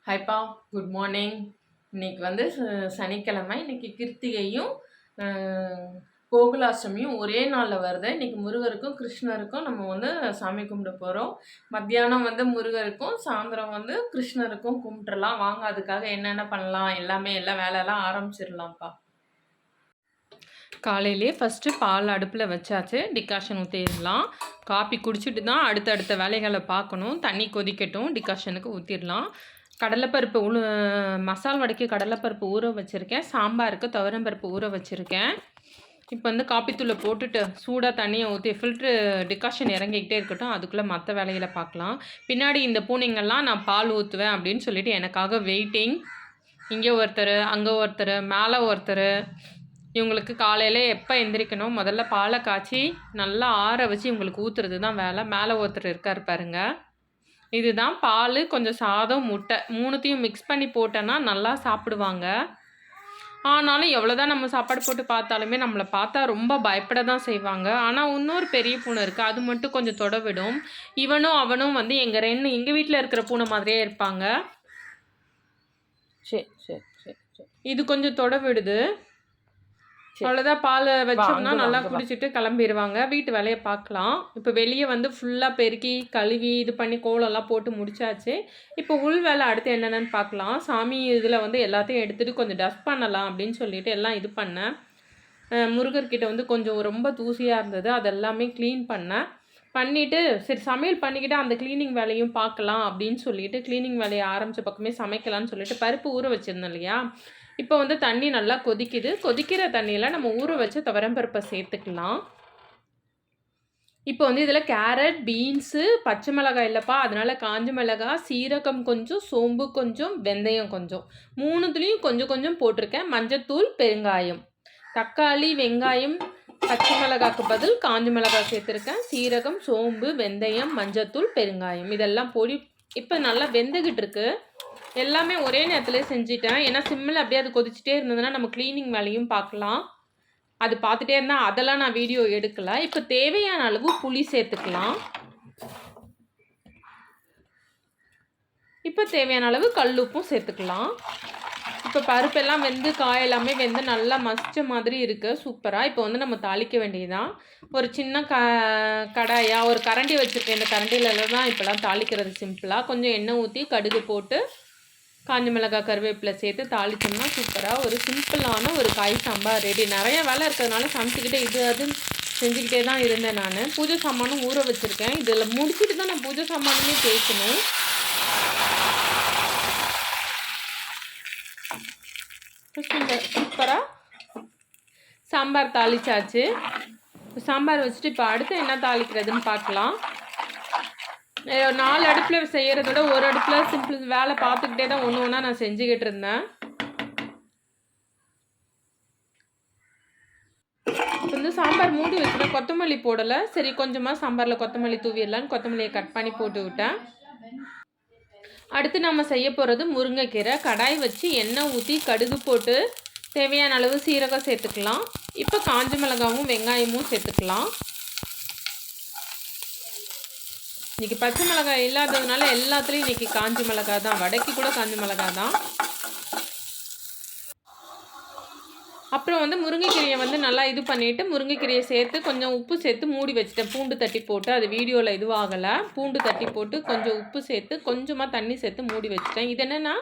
ஹைப்பா, good morning. இன்னைக்கு வந்து சனிக்கிழமை. இன்னைக்கு கிருத்திகையும் கோகுலாஷ்டமியும் ஒரே நாளில் வருது. இன்னைக்கு முருகருக்கும் கிருஷ்ணருக்கும் நம்ம வந்து சாமி கும்பிட போகிறோம். மத்தியானம் வந்து முருகருக்கும், சாயந்தரம் வந்து கிருஷ்ணருக்கும் கும்பிட்டுறலாம். வாங்க, அதுக்காக என்னென்ன பண்ணலாம் எல்லா வேலையெல்லாம் ஆரம்பிச்சிடலாம்ப்பா. காலையிலே ஃபஸ்ட்டு பால் அடுப்பில் வச்சாச்சு. டிகாஷன் ஊற்றிடலாம். காப்பி குடிச்சிட்டு தான் அடுத்தடுத்த வேலைகளை பார்க்கணும். தண்ணி கொதிக்கட்டும், டிகாஷனுக்கு ஊற்றிடலாம். கடலைப்பருப்பு மசால் வடைக்கு கடலைப்பருப்பு ஊற வச்சுருக்கேன். சாம்பாருக்கு துவரம்பருப்பு ஊற வச்சுருக்கேன். இப்போ வந்து காப்பித்தூளை போட்டுட்டு சூடாக தண்ணியை ஊற்றி ஃபில்ட்ரு டிகாஷன் இறங்கிக்கிட்டே இருக்கட்டும். அதுக்குள்ளே மற்ற வேலைகளை பார்க்கலாம். பின்னாடி இந்த பூனைங்கள்லாம் நான் பால் ஊற்றுவேன் அப்படின்னு சொல்லிட்டு எனக்காக வெயிட்டிங். இங்கே ஒருத்தர், அங்கே ஒருத்தர், மேலே ஒருத்தர். இவங்களுக்கு காலையில் எப்போ எந்திரிக்கணும், முதல்ல பாலை காய்ச்சி நல்லா ஆற வச்சு இவங்களுக்கு ஊற்றுறது தான் வேலை. மேலே ஒருத்தர் இருக்கார் பாருங்க. இதுதான் பால், கொஞ்சம் சாதம், முட்டை மூணுத்தையும் மிக்ஸ் பண்ணி போட்டேன்னா நல்லா சாப்பிடுவாங்க. ஆனாலும் எவ்வளோதான் நம்ம சாப்பாடு போட்டு பார்த்தாலுமே நம்மளை பார்த்தா ரொம்ப பயப்பட தான் செய்வாங்க. ஆனால் இன்னொரு பெரிய பூனை இருக்குது, அது மட்டும் கொஞ்சம் தொட விடும். இவனும் அவனும் வந்து எங்கள் வீட்டில் இருக்கிற பூனை மாதிரியே இருப்பாங்க. சரி சரி சரி சரி இது கொஞ்சம் தொட விடுது. அவ்வளோதான். பால் வச்சோம்னா நல்லா குடிச்சிட்டு கிளம்பிடுவாங்க. வீட்டு வேலையை பார்க்கலாம். இப்போ வெளியே வந்து ஃபுல்லாக பெருக்கி கழுவி இது பண்ணி கோலம்லாம் போட்டு முடிச்சாச்சு. இப்போ உள் வேலை அடுத்து என்னென்னு பார்க்கலாம். சாமி இதில் வந்து எல்லாத்தையும் எடுத்துகிட்டு கொஞ்சம் டஸ்ட் பண்ணலாம் அப்படின்னு சொல்லிட்டு எல்லாம் இது பண்ணேன். முருகர்கிட்ட வந்து கொஞ்சம் ரொம்ப தூசியாக இருந்தது, அதெல்லாமே க்ளீன் பண்ணிவிட்டு சரி சமையல் பண்ணிக்கிட்டு அந்த க்ளீனிங் வேலையும் பார்க்கலாம் அப்படின்னு சொல்லிட்டு க்ளீனிங் வேலையை ஆரம்பித்த பக்கமே சமைக்கலான்னு சொல்லிட்டு பருப்பு ஊற வச்சுருந்தேன் இல்லையா. இப்போ வந்து தண்ணி நல்லா கொதிக்குது. கொதிக்கிற தண்ணியில் நம்ம ஊற வச்ச துவரம்பருப்பை சேர்த்துக்கலாம். இப்போ வந்து இதில் கேரட், பீன்ஸு, பச்சை மிளகாய் இல்லைப்பா, அதனால் காஞ்ச மிளகாய், சீரகம் கொஞ்சம், சோம்பு கொஞ்சம், வெந்தயம் கொஞ்சம், மூணுத்துலேயும் கொஞ்சம் கொஞ்சம் போட்டிருக்கேன். மஞ்சத்தூள், பெருங்காயம், தக்காளி, வெங்காயம், பச்சை மிளகாய்க்கு பதில் காஞ்ச மிளகாய் சேர்த்துருக்கேன். சீரகம், சோம்பு, வெந்தயம், மஞ்சத்தூள், பெருங்காயம் இதெல்லாம் பொடி. இப்போ நல்லா வெந்துக்கிட்டு இருக்கு. எல்லாமே ஒரே நேரத்தில் செஞ்சிட்டேன். ஏன்னா சிம்மில் அப்படியே அது கொதிச்சுட்டே இருந்ததுன்னா நம்ம க்ளீனிங் வேலையும் பார்க்கலாம். அது பார்த்துட்டே இருந்தால் அதெல்லாம் நான் வீடியோ எடுக்கலை. இப்போ தேவையான அளவு புளி சேர்த்துக்கலாம். இப்போ தேவையான அளவு கல்லுப்பும் சேர்த்துக்கலாம். இப்போ பருப்பெல்லாம் வெந்து காய் எல்லாமே வெந்து நல்லா மசிச்ச மாதிரி இருக்குது. சூப்பராக. இப்போ வந்து நம்ம தாளிக்க வேண்டியதுதான். ஒரு சின்ன கடாயாக ஒரு கரண்டி வச்சுருக்கேன். இந்த கரண்டியில் தான் இப்போலாம் தாளிக்கிறது சிம்பிளாக. கொஞ்சம் எண்ணெய் ஊற்றி கடுகு போட்டு காஞ்ச மிளகாய், கருவேப்பிலை சேர்த்து தாளிச்சோம்னா சூப்பராக ஒரு சிம்பிளான ஒரு காய் சாம்பார் ரெடி. நிறைய வேலை இருக்கிறதுனால சமைச்சிக்கிட்டே இது அது செஞ்சுக்கிட்டே தான் இருந்தேன். நான் பூஜை சாமானும் ஊற வச்சுருக்கேன். இதில் முடிச்சுட்டு தான் நான் பூஜை சாமானுமே தேய்க்கணும். சூப்பராக சாம்பார் தாளிச்சாச்சு. சாம்பார் வச்சுட்டு இப்போ அடுத்து என்ன தாளிக்கிறதுன்னு பார்க்கலாம். 4 அடுப்பில் செய்கிறதோட ஒரு அடுப்பில் சிம்பிள் வேலை பார்த்துக்கிட்டே தான் ஒன்று ஒன்றா நான் செஞ்சுக்கிட்டு இருந்தேன். வந்து சாம்பார் மூடி வச்சுட்டேன். கொத்தமல்லி போடலை. சரி கொஞ்சமாக சாம்பாரில் கொத்தமல்லி தூவிடலான்னு கொத்தமல்லியை கட் பண்ணி போட்டு விட்டேன். அடுத்து நம்ம செய்ய போகிறது முருங்கைக்கீரை. கடாய் வச்சு எண்ணெய் ஊற்றி கடுகு போட்டு தேவையான அளவு சீரகம் சேர்த்துக்கலாம். இப்போ காஞ்ச மிளகாவும் வெங்காயமும் சேர்த்துக்கலாம். இன்றைக்கி பச்சை மிளகாய் இல்லாததுனால எல்லாத்துலேயும் இன்றைக்கி காஞ்ச மிளகாய் தான். வடைக்கு கூட காஞ்ச மிளகாய் தான். அப்புறம் வந்து முருங்கைக்கீரையை வந்து நல்லா இது பண்ணிவிட்டு முருங்கைக்கீரையை சேர்த்து கொஞ்சம் உப்பு சேர்த்து மூடி வச்சுட்டேன். பூண்டு தட்டி போட்டு அது வீடியோவில் இதுவாகலை. பூண்டு தட்டி போட்டு கொஞ்சம் உப்பு சேர்த்து கொஞ்சமாக தண்ணி சேர்த்து மூடி வச்சுட்டேன். இது என்னென்னா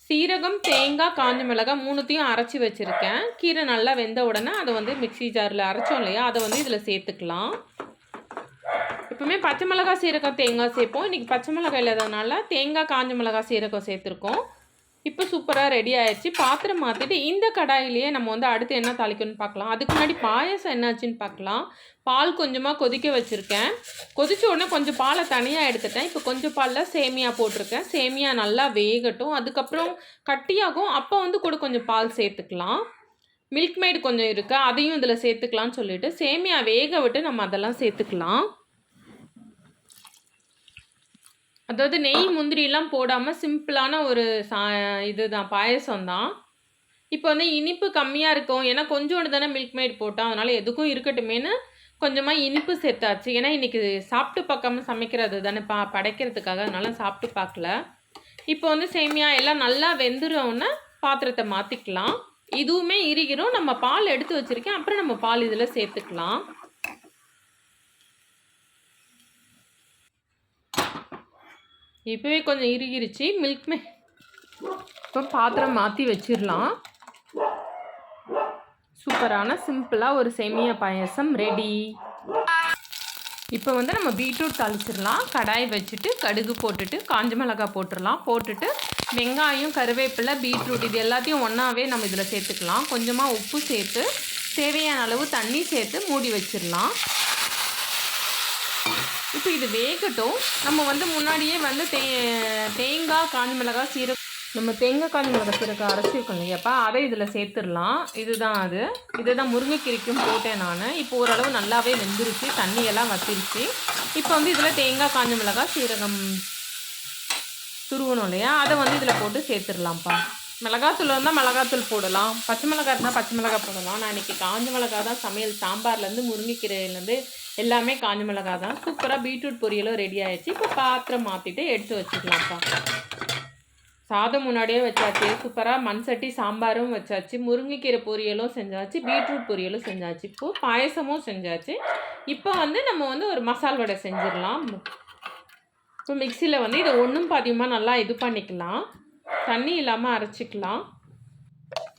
சீரகம், தேங்காய், காஞ்ச மிளகாய் மூணுத்தையும் அரைச்சி வச்சுருக்கேன். கீரை நல்லா வெந்த உடனே அதை வந்து மிக்ஸி ஜாரில் அரைச்சோம் இல்லையா, அதை வந்து இதில் சேர்த்துக்கலாம். எப்பவுமே பச்சை மிளகாய், சீரகம், தேங்காய் சேர்ப்போம். இன்றைக்கி பச்சை மிளகாய் இல்லாததுனால தேங்காய், காஞ்ச மிளகாய், சீரகம் சேர்த்துருக்கோம். இப்போ சூப்பராக ரெடி ஆயிடுச்சு. பாத்திரம் மாற்றிட்டு இந்த கடாயிலேயே நம்ம வந்து அடுத்து என்ன தாளிக்கணும்னு பார்க்கலாம். அதுக்கு முன்னாடி பாயசம் என்னாச்சுன்னு பார்க்கலாம். பால் கொஞ்சமாக கொதிக்க வச்சுருக்கேன். கொதிச்ச உடனே கொஞ்சம் பாலை தனியாக எடுத்துட்டேன். இப்போ கொஞ்சம் பாலில் சேமியா போட்டிருக்கேன். சேமியா நல்லா வேகட்டும். அதுக்கப்புறம் கட்டியாகும். அப்போ வந்து கூட கொஞ்சம் பால் சேர்த்துக்கலாம். மில்க் மேட் கொஞ்சம் இருக்குது, அதையும் இதில் சேர்த்துக்கலான்னு சொல்லிட்டு சேமியா வேக விட்டு நம்ம அதெல்லாம் சேர்த்துக்கலாம். அதாவது நெய் முந்திரிலாம் போடாமல் சிம்பிளான ஒரு இதுதான் பாயசம் தான். இப்போ வந்து இனிப்பு கம்மியாக இருக்கும். ஏன்னா கொஞ்சோண்டு தானே மில்க் மேட் போட்டோம், அதனால் எதுக்கும் இருக்கட்டுமேனு கொஞ்சமாக இனிப்பு சேர்த்தாச்சு. ஏன்னா இன்றைக்கி சாப்பிட்டு பார்க்காம சமைக்கிறது தானே படைக்கிறதுக்காக, அதனால சாப்பிட்டு பார்க்கல. இப்போ வந்து சேமியா எல்லாம் நல்லா வெந்துரும்னா பாத்திரத்தை மாற்றிக்கலாம். இதுவுமே இறுகிரும். நம்ம பால் எடுத்து வச்சுருக்கேன், அப்புறம் நம்ம பால் இதில் சேர்த்துக்கலாம். இப்போவே கொஞ்சம் இறுகிருச்சு. இப்போ பாத்திரம் மாற்றி வச்சிடலாம். சூப்பரான சிம்பிளாக ஒரு சேமியா பாயசம் ரெடி. இப்போ வந்து நம்ம பீட்ரூட் தாளிச்சிடலாம். கடாய் வச்சுட்டு கடுகு போட்டுட்டு காஞ்ச மிளகாய் போட்டுடலாம். போட்டுட்டு வெங்காயம், கருவேப்பிலை, பீட்ரூட் இது எல்லாத்தையும் ஒன்றாவே நம்ம இதில் சேர்த்துக்கலாம். கொஞ்சமாக உப்பு சேர்த்து தேவையான அளவு தண்ணி சேர்த்து மூடி வச்சிடலாம். இப்போ இது வேகட்டும். நம்ம வந்து முன்னாடியே வந்து தேங்காய், காஞ்ச மிளகாய், சீரகம், நம்ம தேங்காய், காஞ்ச மிளகாய், சீரகம் அரைச்சிருக்கோம் இல்லையாப்பா, அதை இதில் சேர்த்துடலாம். இதுதான் முருங்கைக்கீரைக்கும் போட்டேன் நான். இப்போ ஓரளவு நல்லாவே வெந்துருச்சு, தண்ணியெல்லாம் வத்திருச்சு. இப்போ வந்து இதில் தேங்காய், காஞ்ச மிளகாய், சீரகம் துருவணும் இல்லையா, அதை வந்து இதில் போட்டு சேர்த்துடலாம்ப்பா. மிளகாத்தூள் இருந்தால் மிளகாத்தூள் போடலாம், பச்சை மிளகாய் இருந்தால் பச்சை மிளகாய் போடலாம். நான் இன்றைக்கி காஞ்ச மிளகாய் தான் சமையல். சாம்பார்லேருந்து முருங்கைக்கீரையிலேருந்து எல்லாமே காஞ்ச மிளகாய் தான். சூப்பராக பீட்ரூட் பொரியலும் ரெடி ஆகிடுச்சு. இப்போ பாத்திரம் மாற்றிட்டு எடுத்து வச்சுக்கலாம்ப்பா. சாதம் முன்னாடியே வச்சாச்சு. சூப்பராக மண் சட்டி சாம்பாரும் வச்சாச்சு, முருங்கைக்கீரை பொரியலும் செஞ்சாச்சு, பீட்ரூட் பொரியலும் செஞ்சாச்சு, இப்போது பாயசமும் செஞ்சாச்சு. இப்போ வந்து நம்ம வந்து ஒரு மசால் வடை செஞ்சிடலாம். இப்போ மிக்சியில் வந்து இதை ஒன்றும் பாதியமாக நல்லா இது பண்ணிக்கலாம், தண்ணி இல்லாமல் அரைச்சிக்கலாம்.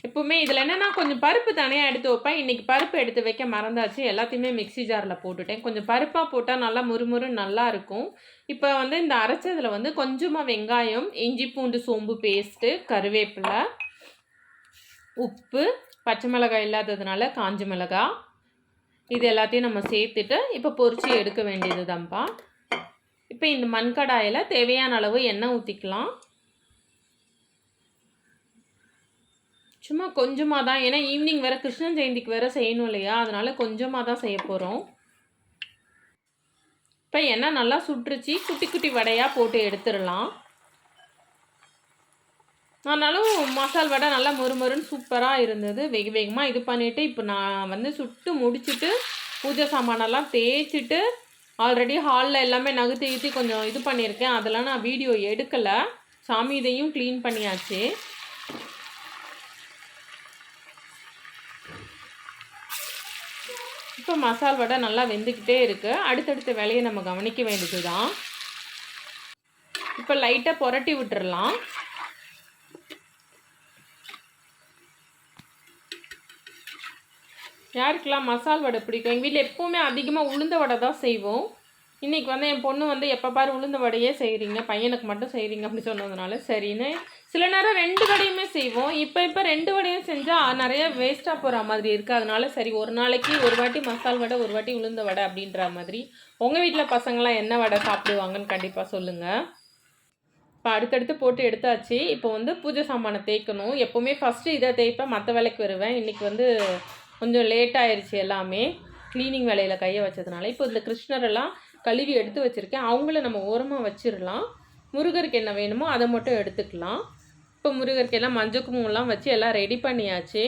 எப்போவுமே இதில் என்னென்னா கொஞ்சம் பருப்பு தனியாக எடுத்து வைப்பேன். இன்றைக்கி பருப்பு எடுத்து வைக்க மறந்தாச்சு, எல்லாத்தையுமே மிக்சி ஜாரில் போட்டுட்டேன். கொஞ்சம் பருப்பாக போட்டால் நல்லா முறுமுறு நல்லா இருக்கும். இப்போ வந்து இந்த அரைச்சதில் வந்து கொஞ்சமாக வெங்காயம், இஞ்சி பூண்டு சோம்பு பேஸ்ட்டு, கருவேப்பிலை, உப்பு, பச்சை மிளகாய் இல்லாததுனால காஞ்ச மிளகாய், இது எல்லாத்தையும் நம்ம சேர்த்துட்டு இப்போ பொரிச்சு எடுக்க வேண்டியது தான்ப்பா. இப்போ இந்த மண்கடாயில் தேவையான அளவு எண்ணெய் ஊற்றிக்கலாம். சும்மா கொஞ்சமாக தான், ஏன்னா ஈவினிங் வேறு கிருஷ்ணன் ஜெயந்திக்கு வேறு செய்யணும் இல்லையா, அதனால் கொஞ்சமாக தான் செய்ய போகிறோம். இப்போ எண்ணெய் நல்லா சுட்டுருச்சு. குட்டி குட்டி வடையாக போட்டு எடுத்துடலாம். ஆனாலும் மசால் வடை நல்லா மொறுமொறுன்னு சூப்பராக இருந்தது. வேகமாக இது பண்ணிவிட்டு இப்போ நான் வந்து சுட்டு முடிச்சுட்டு பூஜை சாமானெல்லாம் தேய்ச்சிட்டு ஆல்ரெடி ஹாலில் எல்லாமே நகுத்தி கொஞ்சம் இது பண்ணியிருக்கேன். அதெல்லாம் நான் வீடியோ எடுக்கலை. சாமி இதையும் க்ளீன் பண்ணியாச்சு. இப்போ மசால் வடை நல்லா வெந்துக்கிட்டே இருக்குது. அடுத்தடுத்த வேலையை நம்ம கவனிக்க வேண்டியது தான். இப்போ லைட்டாக புரட்டி விட்டுறலாம். யாருக்கெல்லாம் மசால் வடை பிடிக்கும்? எங்கள் வீட்டில் எப்போவுமே அதிகமாக உளுந்த வடை தான் செய்வோம். இன்றைக்கி வந்து என் பொண்ணு வந்து எப்போ பாரு உளுந்த வடையே செய்கிறீங்க, பையனுக்கு மட்டும் செய்கிறீங்க அப்படி சொன்னதுனால சரின்னு சில நேரம் 2 வடையுமே செய்வோம். இப்போ 2 வடையும் செஞ்சால் நிறைய வேஸ்ட்டாக போகிற மாதிரி இருக்குது. அதனால சரி ஒரு நாளைக்கு ஒரு வாட்டி மசால் வடை, ஒரு வாட்டி உளுந்த வடை அப்படின்ற மாதிரி. உங்கள் வீட்டில் பசங்களாம் என்ன வடை சாப்பிடுவாங்கன்னு கண்டிப்பாக சொல்லுங்கள். இப்போ அடுத்தடுத்து போட்டு எடுத்தாச்சு. இப்போ வந்து பூஜை சாமானை தேய்க்கணும். எப்போவுமே ஃபஸ்ட்டு இதை தேய்ப்பேன், மற்ற வேலைக்கு வருவேன். இன்றைக்கி வந்து கொஞ்சம் லேட் ஆயிடுச்சு, எல்லாமே க்ளீனிங் வேலையில் கையை வச்சதுனால. இப்போ இந்த கிருஷ்ணரெல்லாம் கழுவி எடுத்து வச்சுருக்கேன். அவங்கள நம்ம ஓரமாக வச்சிடலாம். முருகருக்கு என்ன வேணுமோ அதை மட்டும் எடுத்துக்கலாம். இப்போ முருகருக்கு எல்லாம் மஞ்சள் குங்குமம்லாம் வச்சு எல்லாம் ரெடி பண்ணியாச்சு.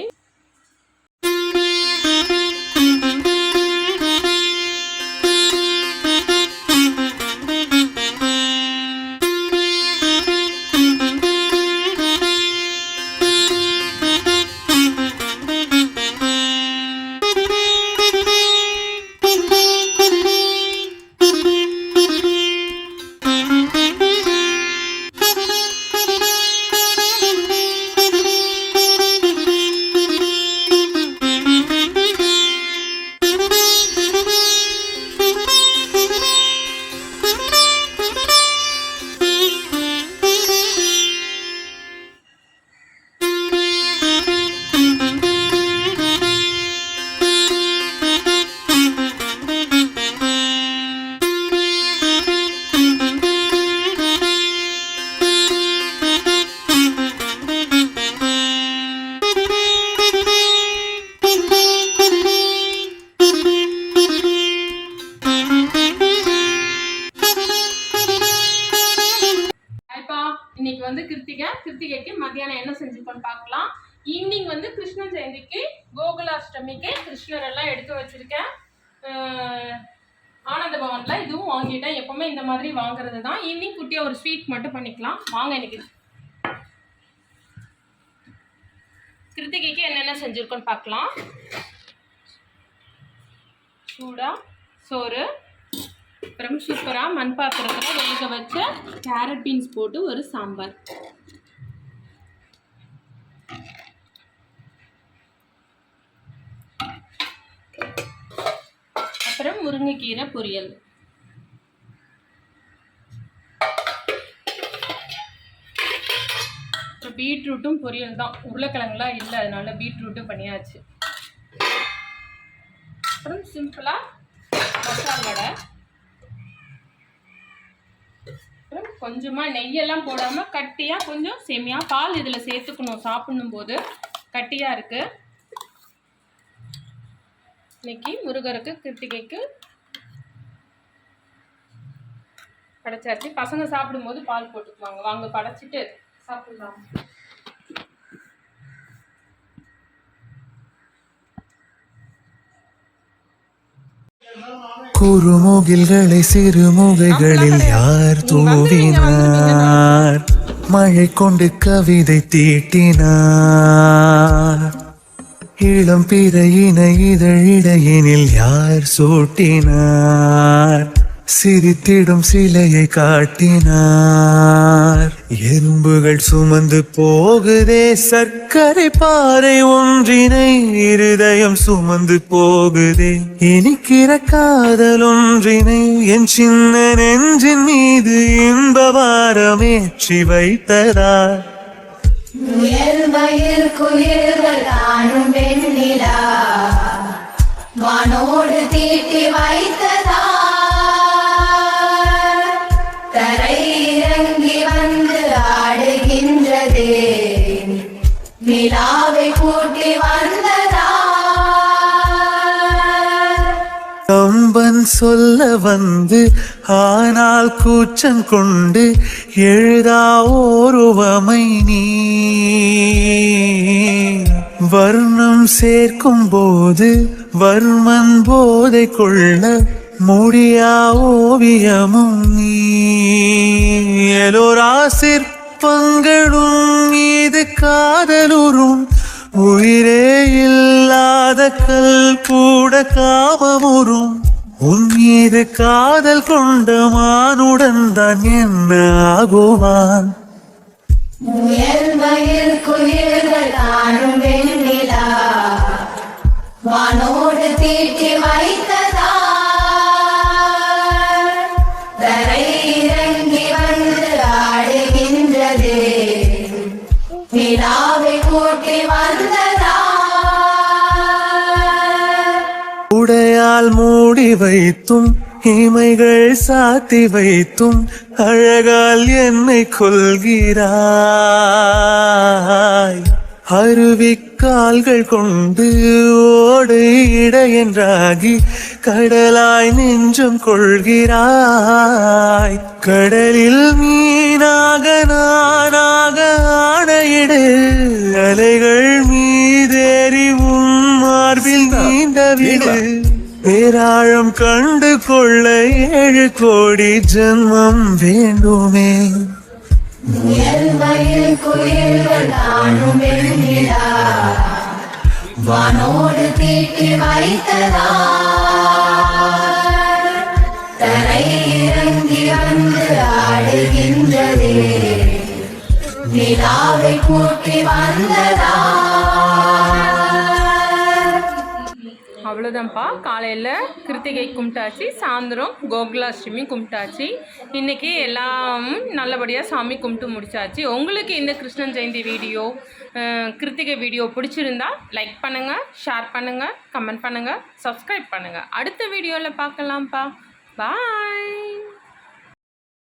இன்னைக்கு வந்து கிருத்திகைக்கு மத்தியானம் என்ன செஞ்சுக்கோன்னு பார்க்கலாம். ஈவினிங் வந்து கிருஷ்ண ஜெயந்திக்கு கோகுலாஷ்டமிக்கு கிருஷ்ணர் எல்லாம் எடுத்து வச்சிருக்கேன். ஆனந்த பவனில் இதுவும் வாங்கிட்டேன். எப்போவுமே இந்த மாதிரி வாங்குறது தான். ஈவினிங் குட்டியாக ஒரு ஸ்வீட் மட்டும் பண்ணிக்கலாம். வாங்க இன்னைக்கு கிருத்திகைக்கு என்னென்ன செஞ்சுருக்கோன்னு பார்க்கலாம். சூடாக சோறு, அப்புறம் சூப்பராக மண் பாத்திரத்தில் வேக வச்ச கேரட் பீன்ஸ் போட்டு ஒரு சாம்பார், அப்புறம் முருங்கைக்கீரை பொரியல், பீட்ரூட்டும் பொரியல் தான். உருளைக்கிழங்குலாம் இல்லை, அதனால பீட்ரூட்டும் பண்ணியாச்சு. அப்புறம் சிம்பிளாக மசாலா வடை, அப்புறம் கொஞ்சமாக நெய்யெல்லாம் போடாமல் கட்டியாக கொஞ்சம் சேமியா பால் இதில் சேர்த்துக்கணும். சாப்பிடும் போது கட்டியாக இருக்குது. இன்னைக்கு முருகருக்கு கிருத்திகைக்கு படைச்சாச்சு. பசங்க சாப்பிடும்போது பால் போட்டுக்குவாங்க. வாங்க படைச்சிட்டு சாப்பிடலாம். குறுமுகில்களை சிறுமுகைகளில் யார் தூவினார்? மழை கொண்டு கவிதை தீட்டினார். இளம் பிறையினை இதழிடையினில் யார் சூட்டினார்? சிரித்திடும் சிலையை காட்டினார். எறும்புகள் சுமந்து போகுதே சர்க்கரை பாறை ஒன்றினை, இருதயம் சுமந்து போகுதே இனிக்கிற காதல் ஒன்றினை. என் சின்ன நெஞ்சின் மீது இன்ப வாரமேற்றி வைத்ததார். முயல்மயில் குயில்கள் காணும் வெண்ணிலா வானோடு தீட்டி வைத்ததா. தரை இறங்கி வந்து ஆடுகின்றதே நிலாவை கூட்டி வந்ததா. கம்பன் சொல்ல வந்து ஆனால் கூச்சம் கொண்டு எழுதா ஓருவமை நீ. வர்ணம் சேர்க்கும் போது வர்மன் போதை கொள்ள முடியா ஓவியமும் நீ. எலோரா சிற்பங்களும் மீது காதலுறும் உயிரே இல்லாத கல் கூட காமமுறும். உன் மீது காதல் கொண்ட மானுடன் தான் என்ன ஆகுவான்? முயல்மயில் குயில்கள் காணும் வெண்ணிலா வானோடு தீட்டி வைத்ததா. தரை இறங்கி வந்து ஆடுகின்றதே நிலாவை கூட்டி வந்ததா. உடையால் மூடி வைத்தும் இமைகள் சாத்தி வைத்தும் அழகால் என்னை கொள்கிறாய். அருவிக்கால்கள் கொண்டு ஓடு இடையென்றாகி கடலாய் நெஞ்சம் கொள்கிறாய். கடலில் மீனாக நானாக ஆணையிடு அலைகள் மீதேறி உன் மார்பில் நீண்ட விடு. பேராழம் கண்டு கொள்ள 7 கோடி ஜென்மம் வேண்டுமே. முயல்மயில் குயில்கள் காணும் வெண்ணிலா வானோடு தீட்டி வைத்ததா. தரை இறங்கி வந்து ஆடுகின்றதே நிலாவை கூட்டி வந்ததா. அவ்வளோதான்ப்பா. காலையில் கிருத்திகை கும்பிட்டாச்சு, சாயந்தரம் கோகுலாஷ்டமி கும்பிட்டாச்சு. இன்றைக்கி எல்லாம் நல்லபடியாக சாமி கும்பிட்டு முடிச்சாச்சு. உங்களுக்கு இந்த கிருஷ்ணன் ஜெயந்தி வீடியோ கிருத்திகை வீடியோ பிடிச்சிருந்தா லைக் பண்ணுங்கள், ஷேர் பண்ணுங்கள், கமெண்ட் பண்ணுங்கள், சப்ஸ்கிரைப் பண்ணுங்கள். அடுத்த வீடியோவில் பார்க்கலாம்ப்பா. பாய்.